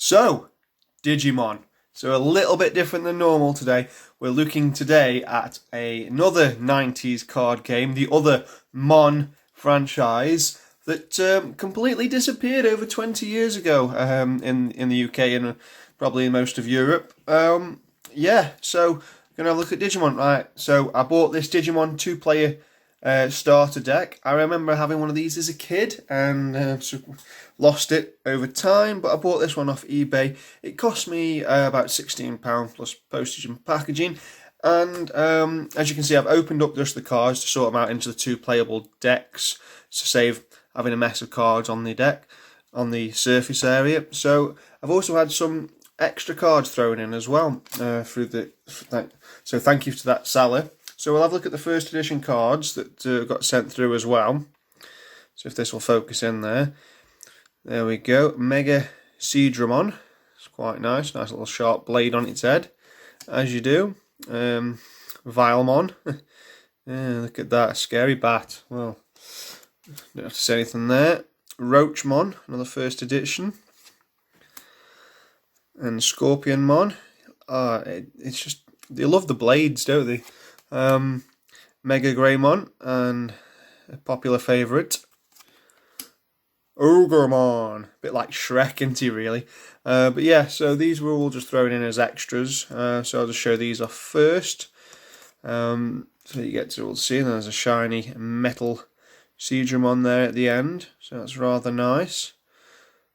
So, Digimon. So a little bit different than normal today. We're looking today at another 90s card game, the other Mon franchise that completely disappeared over 20 years ago in the UK and probably in most of Europe. Yeah, so we're going to have a look at Digimon. Right, so I bought this Digimon two-player starter deck. I remember having one of these as a kid and lost it over time, but I bought this one off eBay. It cost me about £16 plus postage and packaging, and as you can see, I've opened up just the cards to sort them out into the two playable decks to save having a mess of cards on the deck on the surface area. So I've also had some extra cards thrown in as well through the so thank you to that seller. So we'll have a look at the first edition cards that got sent through as well. So if this will focus in there. There we go. Mega Seadramon. It's quite nice. Nice little sharp blade on its head. As you do. Vilemon. Yeah, look at that. Scary bat. Well, don't have to say anything there. Roachmon. Another first edition. And Scorpionmon. It's just... They love the blades, don't they? Mega Greymon. And a popular favourite. Ogremon, a bit like Shrek, isn't he, really? But yeah, so these were all just thrown in as extras. So I'll just show these off first. So you get to all see there's a shiny metal Seadramon there at the end. So that's rather nice.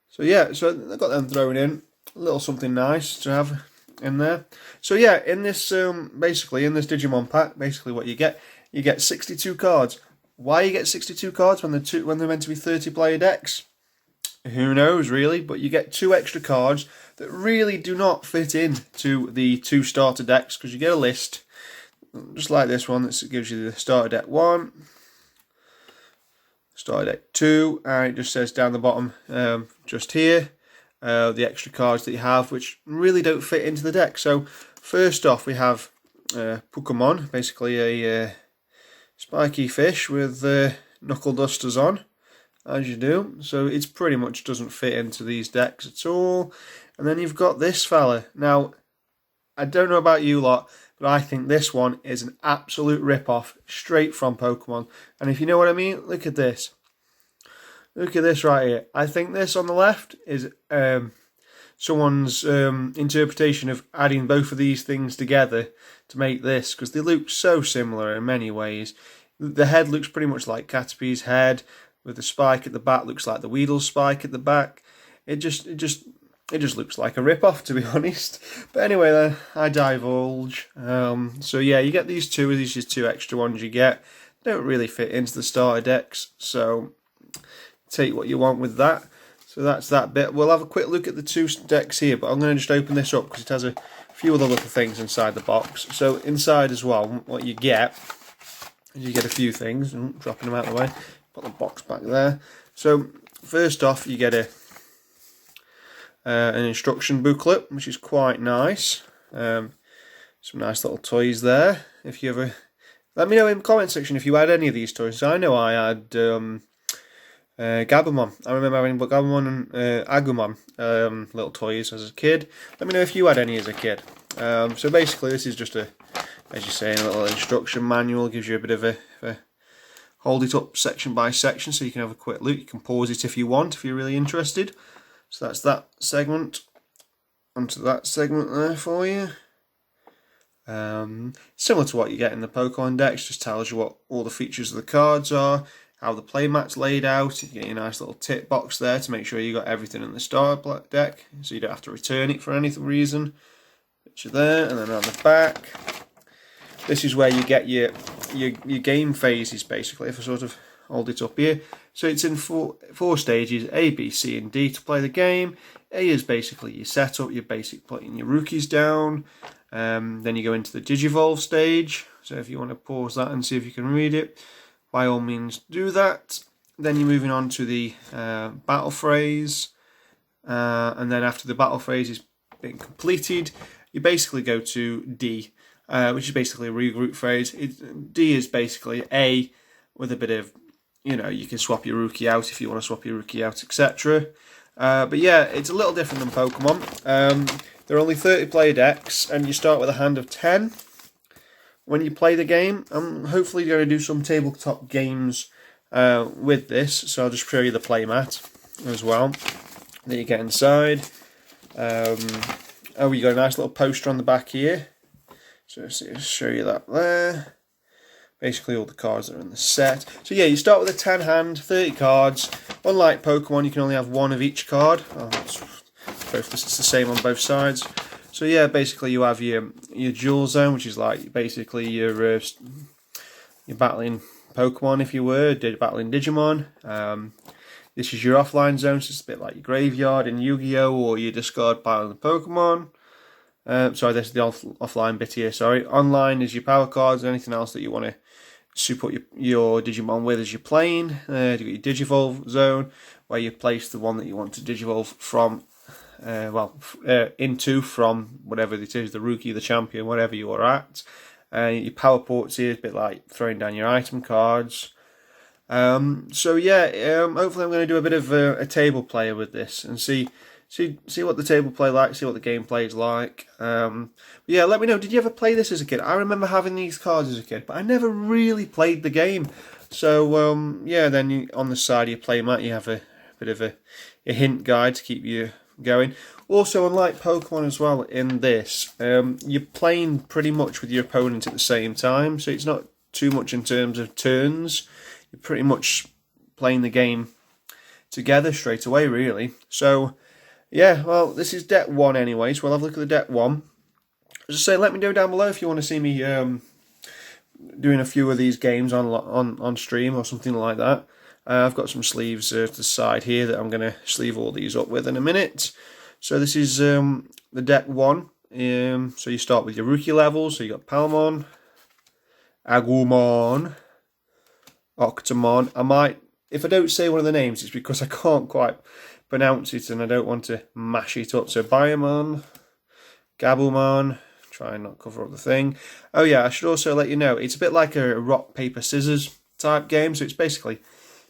So yeah, so I've got them thrown in. A little something nice to have in there. So yeah, in this basically in this Digimon pack, basically what you get 62 cards. Why you get 62 cards when they're meant to be 30 player decks? Who knows, really? But you get 2 extra cards that really do not fit into the 2 starter decks, because you get a list, just like this one, that gives you the starter deck 1, starter deck 2, and it just says down the bottom, just here, the extra cards that you have, which really don't fit into the deck. So first off, we have Pokemon, basically a spiky fish with knuckle dusters on, as you do. So it's pretty much doesn't fit into these decks at all. And then you've got this fella. Now, I don't know about you lot, but I think this one is an absolute rip-off straight from Pokemon. And if you know what I mean, look at this. Look at this right here. I think this on the left is someone's interpretation of adding both of these things together to make this, because they look so similar in many ways. The head looks pretty much like Caterpie's head, with the spike at the back looks like the Weedle's spike at the back. It just looks like a rip-off, to be honest. But anyway, then I divulge. So yeah, you get these two. These are 2 extra ones you get. They don't really fit into the starter decks, so take what you want with that. So that's that bit. We'll have a quick look at the 2 decks here, but I'm going to just open this up because it has a few other little things inside the box. So inside as well, what you get is you get a few things. Dropping them out of the way. Put the box back there. So first off, you get an instruction booklet, which is quite nice. Some nice little toys there. If you ever, let me know in the comment section if you had any of these toys. I know I had Gabumon. I remember having Gabumon and Agumon little toys as a kid. Let me know if you had any as a kid. So basically this is just a, as you say, a little instruction manual. Gives you a bit of a hold it up section by section so you can have a quick look. You can pause it if you want, if you're really interested. So that's that segment. Onto that segment there for you. Similar to what you get in the Pokemon decks, just tells you what all the features of the cards are, how the playmat's laid out. You get your nice little tip box there to make sure you got everything in the starter deck, so you don't have to return it for any reason. Picture there, and then on the back, this is where you get your game phases, basically, if I sort of hold it up here. So it's in four stages, A, B, C and D to play the game. A is basically your setup, your basic putting your rookies down. Then you go into the Digivolve stage. So if you want to pause that and see if you can read it, by all means do that. Then you're moving on to the battle phase. And then after the battle phase is been completed, you basically go to D, which is basically a regroup phase. D is basically A with a bit of, you can swap your rookie out if you want to swap your rookie out, etc. But yeah, it's a little different than Pokemon. There are only 30 player decks, and you start with a hand of 10 when you play the game. I'm hopefully going to do some tabletop games with this, so I'll just show you the playmat as well that you get inside. Oh, you got a nice little poster on the back here, so I'll show you that there. Basically all the cards that are in the set. So yeah, you start with a 10 hand, 30 cards. Unlike Pokemon, you can only have one of each card. It's the same on both sides. So yeah, basically you have your duel zone, which is like basically you're battling Pokemon if you were battling Digimon. This is your offline zone, so it's a bit like your graveyard in Yu-Gi-Oh! Or your discard pile in the Pokemon. Sorry, this is the offline bit here, sorry. Online is your power cards, anything else that you want to support your Digimon with as you're playing. You've got your Digivolve zone, where you place the one that you want to Digivolve from, into from whatever it is, the rookie, the champion, whatever you are at. Your power ports here is a bit like throwing down your item cards. So yeah, hopefully I'm going to do a bit of a table player with this and see what the table play like, see what the gameplay is like. Yeah, let me know, did you ever play this as a kid? I remember having these cards as a kid, but I never really played the game. So yeah, then on the side of your playmat you have a bit of a hint guide to keep you going. Also, unlike Pokemon as well, in this, you're playing pretty much with your opponent at the same time, so it's not too much in terms of turns. You're pretty much playing the game together straight away, really. So yeah, well, this is deck 1 anyway, so we'll have a look at the deck 1. As I say, let me know down below if you want to see me doing a few of these games on stream or something like that. I've got some sleeves to the side here that I'm going to sleeve all these up with in a minute. So this is the deck 1. So you start with your rookie levels. So you got Palmon, Agumon, Octomon. If I don't say one of the names, it's because I can't quite pronounce it and I don't want to mash it up. So Biomon, Gabumon, try and not cover up the thing. Oh yeah, I should also let you know, it's a bit like a rock, paper, scissors type game. So it's basically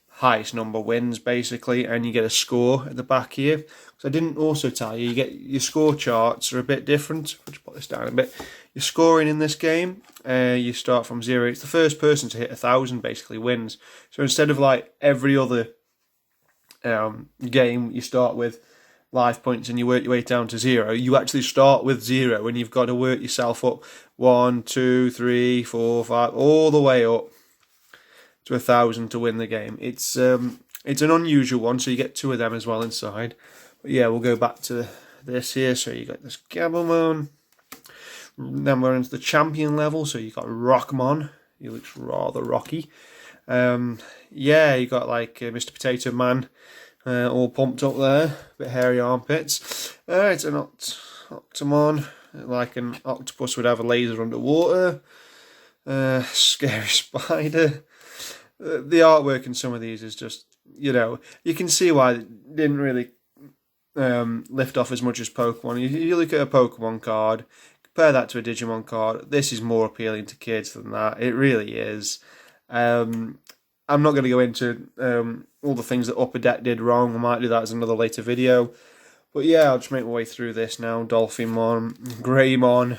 highest number wins, basically, and you get a score at the back here. So I didn't also tell you, you get your score charts are a bit different. I'll just put this down a bit. Your scoring in this game, you start from 0. It's the first person to hit 1,000 basically wins. So instead of like every other game, you start with life points and you work your way down to 0. You actually start with 0 and you've got to work yourself up 1, 2, 3, 4, 5, all the way up to 1,000 to win the game. It's an unusual one, so you get 2 of them as well inside. But yeah, we'll go back to this here. So you got this Gabumon. Then we're into the champion level. So you got Rockmon. He looks rather rocky. Yeah, you got like Mr. Potato Man, all pumped up there, a bit hairy armpits. It's an Octomon, like an octopus would have a laser underwater. Scary spider. The artwork in some of these is just, you can see why it didn't really lift off as much as Pokemon. You look at a Pokemon card, compare that to a Digimon card, this is more appealing to kids than that. It really is. I'm not going to go into all the things that Upper Deck did wrong. I might do that as another later video. But yeah, I'll just make my way through this now. Dolphinmon, Greymon,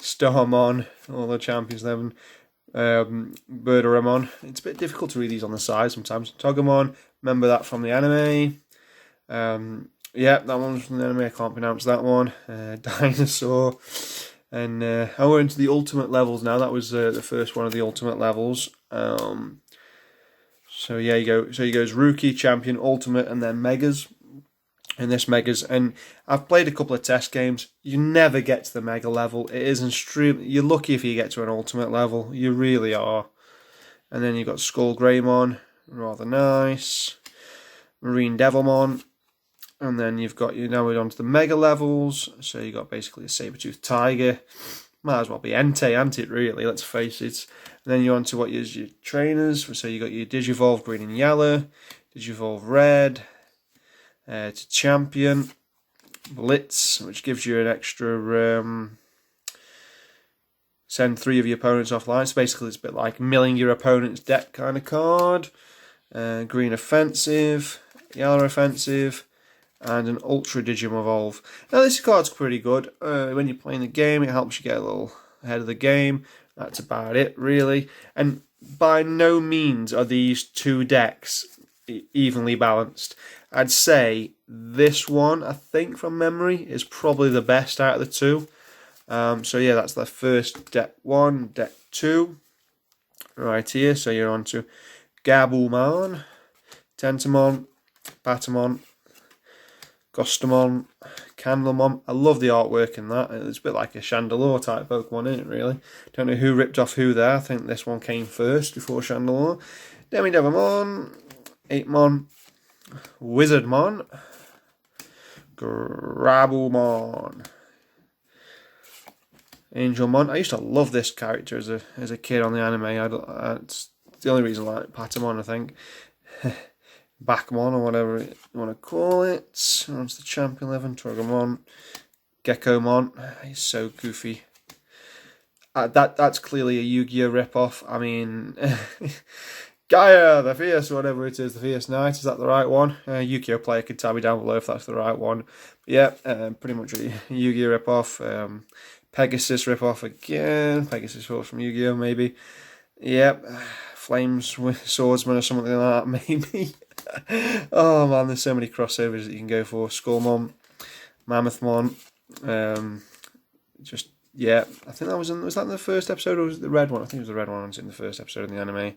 Starmon, all the champions then. Birderamon. It's a bit difficult to read these on the side sometimes. Togemon, remember that from the anime. Yeah, that one's from the anime, I can't pronounce that one. Dinosaur. And we're into the ultimate levels now. That was the first one of the ultimate levels. So yeah, you go. So he goes rookie, champion, ultimate, and then megas. And this megas, and I've played a couple of test games. You never get to the mega level. It is extremely. You're lucky if you get to an ultimate level. You really are. And then you've got Skull Greymon, rather nice. Marine Devilmon. And then you've got, now we're on to the mega levels. So you got basically a saber-toothed tiger. Might as well be Entei, ain't it, really? Let's face it. And then you're on to what is your trainers. So you got your Digivolve green and yellow, Digivolve red, to champion, Blitz, which gives you an extra send 3 of your opponents offline. So basically it's a bit like milling your opponent's deck kind of card. Green offensive, yellow offensive, and an Ultra Digievolve. Now this card's pretty good. When you're playing the game, it helps you get a little ahead of the game. That's about it, really. And by no means are these two decks evenly balanced. I'd say this one, I think from memory, is probably the best out of the two. So yeah, that's the first deck 1, deck 2, right here. So you're on to Gabumon, Tentomon, Patamon, Gostamon, Candlemon. I love the artwork in that. It's a bit like a Chandelure type Pokemon, isn't it, really? Don't know who ripped off who there. I think this one came first before Chandelure. Devamon, Apemon, Wizardmon, Grabumon, Angelmon. I used to love this character as a kid on the anime. It's the only reason I like Patamon, I think. Backmon, or whatever you want to call it. On to the Champion 11, Torgamon, Geckomon. He's so goofy. That's clearly a Yu-Gi-Oh rip-off. I mean, Gaia, the Fierce, whatever it is, the Fierce Knight, is that the right one? Yu-Gi-Oh player can tell me down below if that's the right one. But yeah, pretty much a Yu-Gi-Oh rip-off. Pegasus rip-off again. Pegasus from Yu-Gi-Oh maybe. Yep. Flames with Swordsman or something like that, maybe. Oh man, there's so many crossovers that you can go for. Skullmon, Mammothmon. Just, yeah, I think that was that in the first episode, or was it the red one? I think it was the red one. It was in the first episode of the anime.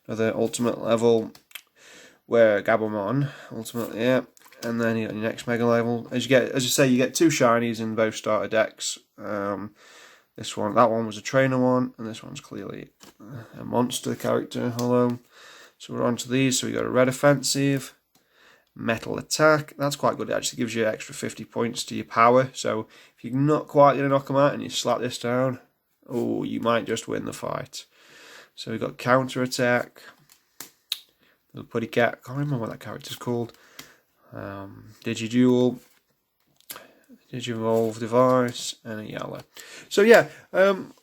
Another ultimate level where Gabumon, ultimate, yeah. And then you got your next mega level. As you say, you get 2 shinies in both starter decks. That one was a trainer one, and this one's clearly a monster character. Hello. So we're on to these. So we got a red offensive, metal attack. That's quite good. It actually gives you extra 50 points to your power. So if you're not quite going to knock them out and you slap this down, oh, you might just win the fight. So we've got counter attack. Little putty cat. I can't remember what that character's called. Digidual, Digivolve device, and a yellow. So yeah,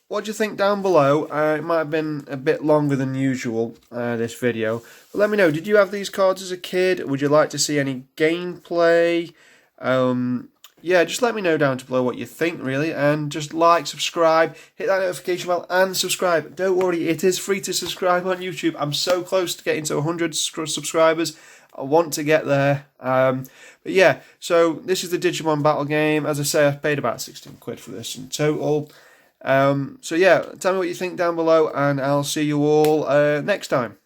what do you think down below? It might have been a bit longer than usual, this video. But let me know, did you have these cards as a kid? Would you like to see any gameplay? Yeah, just let me know down below what you think, really. And just like, subscribe, hit that notification bell, and subscribe. Don't worry, it is free to subscribe on YouTube. I'm so close to getting to 100 subscribers. I want to get there. But yeah, so this is the Digimon battle game. As I say, I've paid about 16 quid for this in total. So yeah, tell me what you think down below, and I'll see you all next time.